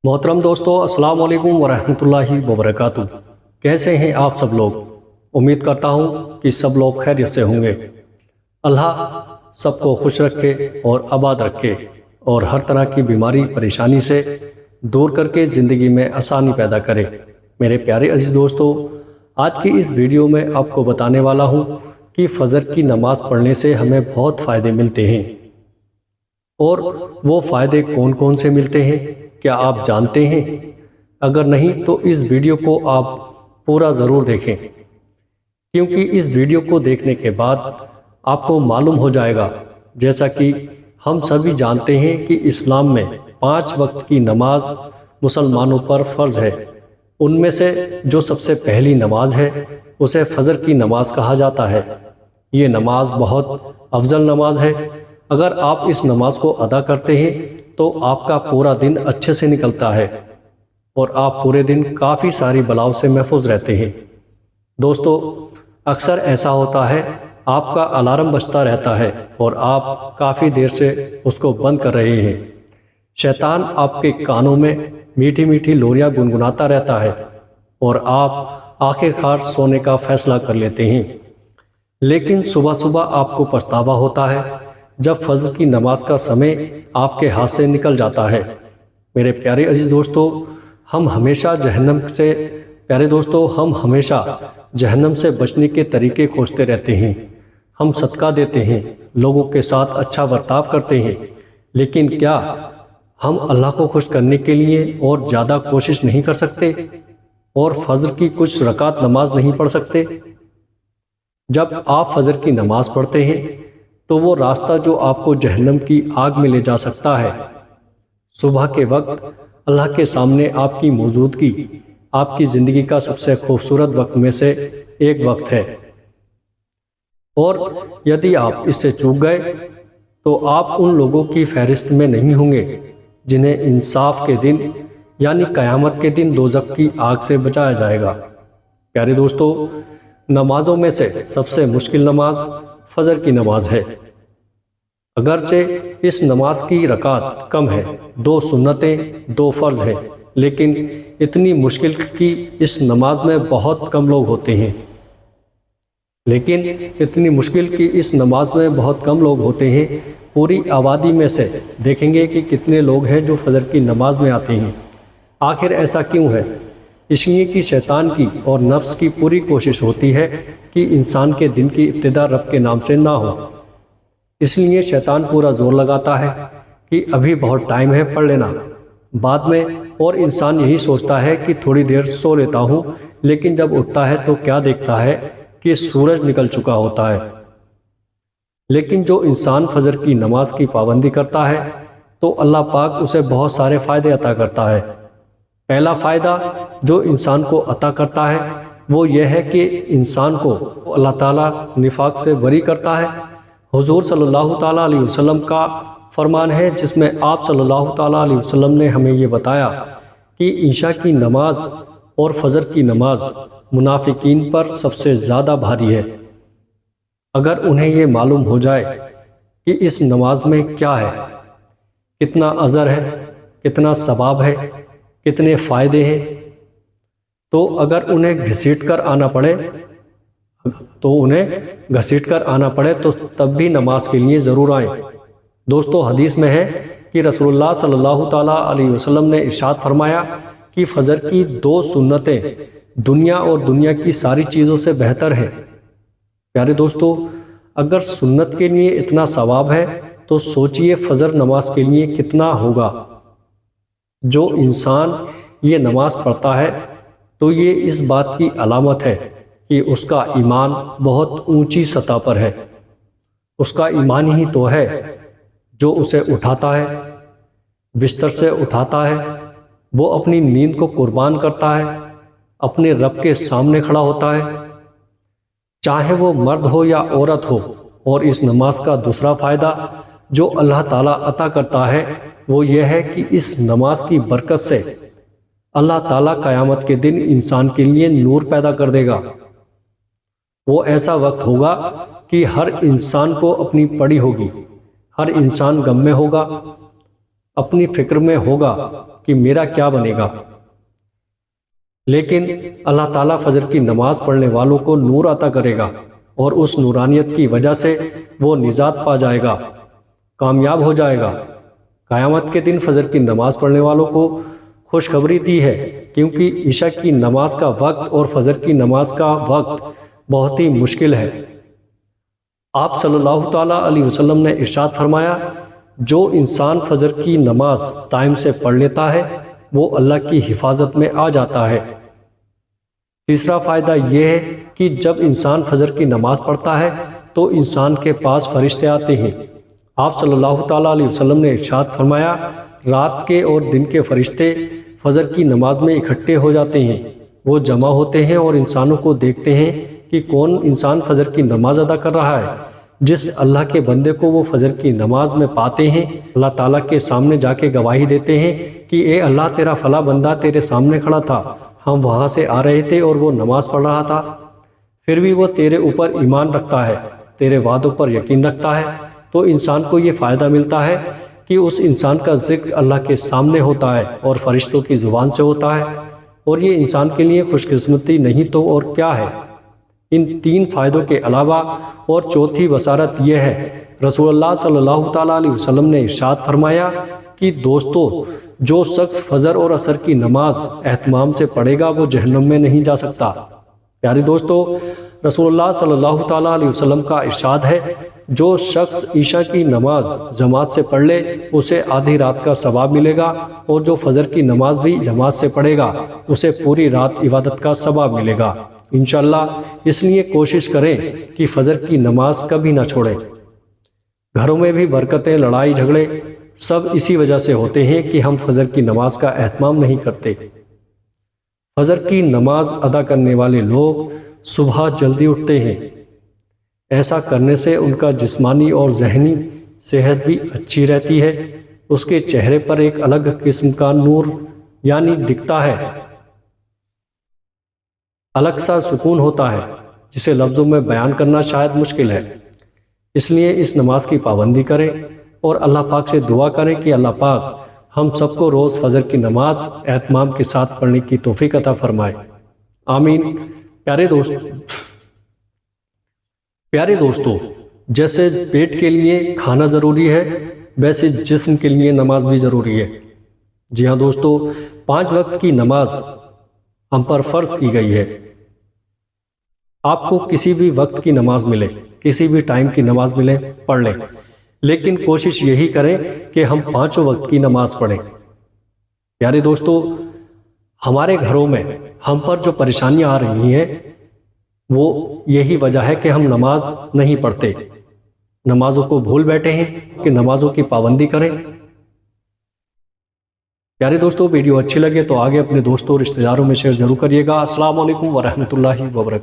محترم دوستو، السلام علیکم ورحمۃ اللہ وبرکاتہ۔ کیسے ہیں آپ سب لوگ؟ امید کرتا ہوں کہ سب لوگ خیریت سے ہوں گے۔ اللہ سب کو خوش رکھے اور آباد رکھے اور ہر طرح کی بیماری پریشانی سے دور کر کے زندگی میں آسانی پیدا کرے۔ میرے پیارے عزیز دوستو، آج کی اس ویڈیو میں آپ کو بتانے والا ہوں کہ فجر کی نماز پڑھنے سے ہمیں بہت فائدے ملتے ہیں، اور وہ فائدے کون کون سے ملتے ہیں، کیا آپ جانتے ہیں؟ اگر نہیں تو اس ویڈیو کو آپ پورا ضرور دیکھیں، کیونکہ اس ویڈیو کو دیکھنے کے بعد آپ کو معلوم ہو جائے گا، جیسا کہ ہم سبھی جانتے ہیں کہ اسلام میں 5 وقت کی نماز مسلمانوں پر فرض ہے۔ ان میں سے جو سب سے پہلی نماز ہے اسے فجر کی نماز کہا جاتا ہے۔ یہ نماز بہت افضل نماز ہے۔ اگر آپ اس نماز کو ادا کرتے ہیں تو آپ کا پورا دن اچھے سے نکلتا ہے اور آپ پورے دن کافی ساری بلاؤں سے محفوظ رہتے ہیں۔ دوستو، اکثر ایسا ہوتا ہے آپ کا الارم بجتا رہتا ہے اور آپ کافی دیر سے اس کو بند کر رہے ہیں۔ شیطان آپ کے کانوں میں میٹھی میٹھی لوریاں گنگناتا رہتا ہے اور آپ آخر کار سونے کا فیصلہ کر لیتے ہیں، لیکن صبح صبح آپ کو پچھتاوا ہوتا ہے جب فجر کی نماز کا سمے آپ کے ہاتھ سے نکل جاتا ہے۔ میرے پیارے عزیز دوستو، ہم ہمیشہ جہنم سے بچنے کے طریقے کھوجتے رہتے ہیں۔ ہم صدقہ دیتے ہیں، لوگوں کے ساتھ اچھا برتاؤ کرتے ہیں، لیکن کیا ہم اللہ کو خوش کرنے کے لیے اور زیادہ کوشش نہیں کر سکتے اور فجر کی کچھ رکعت نماز نہیں پڑھ سکتے؟ جب آپ فجر کی نماز پڑھتے ہیں تو وہ راستہ جو آپ کو جہنم کی آگ میں لے جا سکتا ہے۔ صبح کے وقت اللہ کے سامنے آپ کی موجودگی آپ کی زندگی کا سب سے خوبصورت وقت میں سے ایک وقت ہے، اور یدی آپ اس سے چوک گئے تو آپ ان لوگوں کی فہرست میں نہیں ہوں گے جنہیں انصاف کے دن یعنی قیامت کے دن دوزخ کی آگ سے بچایا جائے گا۔ پیارے دوستو، نمازوں میں سے سب سے مشکل نماز فجر کی نماز ہے۔ اگرچہ اس نماز کی رکعت کم ہے، 2 سنتیں 2 فرض ہیں، لیکن اتنی مشکل کی اس نماز میں بہت کم لوگ ہوتے ہیں۔ پوری آبادی میں سے دیکھیں گے کہ کتنے لوگ ہیں جو فجر کی نماز میں آتے ہیں۔ آخر ایسا کیوں ہے؟ اس لیے کہ شیطان کی اور نفس کی پوری کوشش ہوتی ہے کہ انسان کے دن کی ابتدا رب کے نام سے نہ ہو۔ اس لیے شیطان پورا زور لگاتا ہے کہ ابھی بہت ٹائم ہے، پڑھ لینا بعد میں، اور انسان یہی سوچتا ہے کہ تھوڑی دیر سو لیتا ہوں، لیکن جب اٹھتا ہے تو کیا دیکھتا ہے کہ سورج نکل چکا ہوتا ہے۔ لیکن جو انسان فجر کی نماز کی پابندی کرتا ہے تو اللہ پاک اسے بہت سارے فائدے عطا کرتا ہے۔ پہلا فائدہ جو انسان کو عطا کرتا ہے وہ یہ ہے کہ انسان کو اللہ تعالیٰ نفاق سے بری کرتا ہے۔ حضور صلی اللہ تعالیٰ علیہ وسلم کا فرمان ہے جس میں آپ صلی اللہ تعالیٰ علیہ وسلم نے ہمیں یہ بتایا کہ عشاء کی نماز اور فجر کی نماز منافقین پر سب سے زیادہ بھاری ہے۔ اگر انہیں یہ معلوم ہو جائے کہ اس نماز میں کیا ہے، کتنا اجر ہے، کتنا ثواب ہے، کتنے فائدے ہیں، تو اگر انہیں گھسیٹ کر آنا پڑے تو تب بھی نماز کے لیے ضرور آئیں۔ دوستو، حدیث میں ہے کہ رسول اللہ صلی اللہ تعالیٰ علیہ وسلم نے ارشاد فرمایا کہ فجر کی 2 سنتیں دنیا اور دنیا کی ساری چیزوں سے بہتر ہیں۔ پیارے دوستو، اگر سنت کے لیے اتنا ثواب ہے تو سوچئے فجر نماز کے لیے کتنا ہوگا۔ جو انسان یہ نماز پڑھتا ہے تو یہ اس بات کی علامت ہے کہ اس کا ایمان بہت اونچی سطح پر ہے۔ اس کا ایمان ہی تو ہے جو اسے اٹھاتا ہے، بستر سے اٹھاتا ہے، وہ اپنی نیند کو قربان کرتا ہے، اپنے رب کے سامنے کھڑا ہوتا ہے، چاہے وہ مرد ہو یا عورت ہو۔ اور اس نماز کا دوسرا فائدہ جو اللہ تعالیٰ عطا کرتا ہے وہ یہ ہے کہ اس نماز کی برکت سے اللہ تعالیٰ قیامت کے دن انسان کے لیے نور پیدا کر دے گا۔ وہ ایسا وقت ہوگا کہ ہر انسان کو اپنی پڑی ہوگی، ہر انسان غم میں ہوگا، اپنی فکر میں ہوگا کہ میرا کیا بنے گا، لیکن اللہ تعالیٰ فجر کی نماز پڑھنے والوں کو نور عطا کرے گا اور اس نورانیت کی وجہ سے وہ نجات پا جائے گا، کامیاب ہو جائے گا۔ قیامت کے دن فجر کی نماز پڑھنے والوں کو خوشخبری دی ہے، کیونکہ عشاء کی نماز کا وقت اور فجر کی نماز کا وقت بہت ہی مشکل ہے۔ آپ صلی اللہ تعالیٰ علیہ وسلم نے ارشاد فرمایا، جو انسان فجر کی نماز ٹائم سے پڑھ لیتا ہے وہ اللہ کی حفاظت میں آ جاتا ہے۔ تیسرا فائدہ یہ ہے کہ جب انسان فجر کی نماز پڑھتا ہے تو انسان کے پاس فرشتے آتے ہیں۔ آپ صلی اللہ تعالیٰ علیہ وسلم نے ارشاد فرمایا، رات کے اور دن کے فرشتے فجر کی نماز میں اکٹھے ہو جاتے ہیں، وہ جمع ہوتے ہیں اور انسانوں کو دیکھتے ہیں کہ کون انسان فجر کی نماز ادا کر رہا ہے۔ جس اللہ کے بندے کو وہ فجر کی نماز میں پاتے ہیں، اللہ تعالیٰ کے سامنے جا کے گواہی دیتے ہیں کہ اے اللہ، تیرا فلاں بندہ تیرے سامنے کھڑا تھا، ہم وہاں سے آ رہے تھے اور وہ نماز پڑھ رہا تھا، پھر بھی وہ تیرے اوپر ایمان رکھتا ہے، تیرے وعدوں پر یقین رکھتا ہے۔ تو انسان کو یہ فائدہ ملتا ہے کہ اس انسان کا ذکر اللہ کے سامنے ہوتا ہے اور فرشتوں کی زبان سے ہوتا ہے، اور یہ انسان کے لیے خوش قسمتی نہیں تو اور کیا ہے۔ ان تین فائدوں کے علاوہ اور چوتھی بصارت یہ ہے، رسول اللہ صلی اللہ تعالیٰ علیہ وسلم نے ارشاد فرمایا کہ دوستو، جو شخص فجر اور عصر کی نماز اہتمام سے پڑھے گا وہ جہنم میں نہیں جا سکتا۔ پیارے دوستو، رسول اللہ صلی اللہ تعالیٰ علیہ وسلم کا ارشاد ہے، جو شخص عشاء کی نماز جماعت سے پڑھ لے اسے آدھی رات کا ثواب ملے گا، اور جو فجر کی نماز بھی جماعت سے پڑھے گا اسے پوری رات عبادت کا ثواب ملے گا انشاءاللہ۔ اس لیے کوشش کریں کہ فجر کی نماز کبھی نہ چھوڑیں۔ گھروں میں بھی برکتیں، لڑائی جھگڑے سب اسی وجہ سے ہوتے ہیں کہ ہم فجر کی نماز کا اہتمام نہیں کرتے۔ فجر کی نماز ادا کرنے والے لوگ صبح جلدی اٹھتے ہیں، ایسا کرنے سے ان کا جسمانی اور ذہنی صحت بھی اچھی رہتی ہے، اس کے چہرے پر ایک الگ قسم کا نور یعنی دکھتا ہے، الگ سا سکون ہوتا ہے جسے لفظوں میں بیان کرنا شاید مشکل ہے۔ اس لیے اس نماز کی پابندی کریں اور اللہ پاک سے دعا کریں کہ اللہ پاک ہم سب کو روز فجر کی نماز اہتمام کے ساتھ پڑھنے کی توفیق عطا فرمائے، آمین۔ پیارے دوستو، جیسے پیٹ کے لیے کھانا ضروری ہے ویسے جسم کے لیے نماز بھی ضروری ہے۔ جی ہاں دوستو، 5 وقت کی نماز ہم پر فرض کی گئی ہے۔ آپ کو کسی بھی وقت کی نماز ملے، کسی بھی ٹائم کی نماز ملے، پڑھ لیں، لیکن کوشش یہی کریں کہ ہم 5 وقت کی نماز پڑھیں۔ پیارے دوستو، ہمارے گھروں میں ہم پر جو پریشانیاں آ رہی ہیں وہ یہی وجہ ہے کہ ہم نماز نہیں پڑھتے، نمازوں کو بھول بیٹھے ہیں کہ نمازوں کی پابندی کریں۔ پیارے دوستو، ویڈیو اچھی لگے تو آگے اپنے دوستوں اور رشتہ داروں میں شیئر ضرور کریے گا۔ السلام علیکم ورحمۃ اللہ وبرکاتہ۔